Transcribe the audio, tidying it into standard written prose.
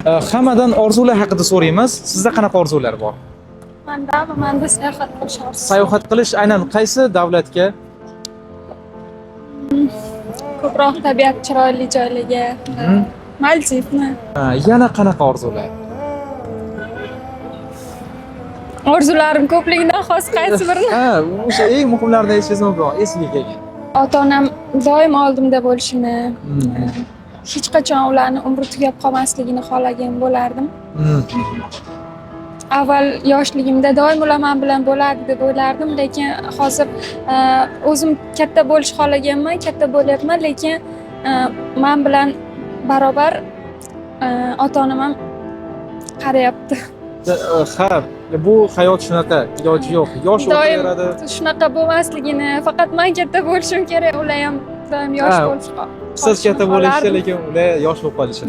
Hammadan orzular haqida so'raymiz. Sizda qanaqa orzular bor? Menda sayohat qilish orzusi. Sayohat qilish aynan qaysi davlatga? Ko'proq tabiat chiroyli joylarga. Maldivni. Yana qanaqa orzular? Orzularim ko'pligidan xos qaysi birini? O'sha eng muhimlarini aytishingiz mumkin, esiga kelgan. Ota-onam doim oldimda bo'lishini, hech qachon ularning umri tugab qolmasligini xohlagan bo'lardim. Avval yoshligimda doim ular men bilan bo'lardi deb o'ylardim, lekin hozir o'zim katta bo'lish xohlaganman, katta bo'lyapman, lekin men bilan barobar ota-onam ham qarayapti. Ha, bu hayot shunaqa, iloji yo'q. Yosh o'taveradi. Shunaqa bo'lmasligini, faqat men katta bo'lishim kerak, ular ham doim yosh bo'lish. Siz katta bo'lishsa, lekin ular yosh bo'lib qolishi.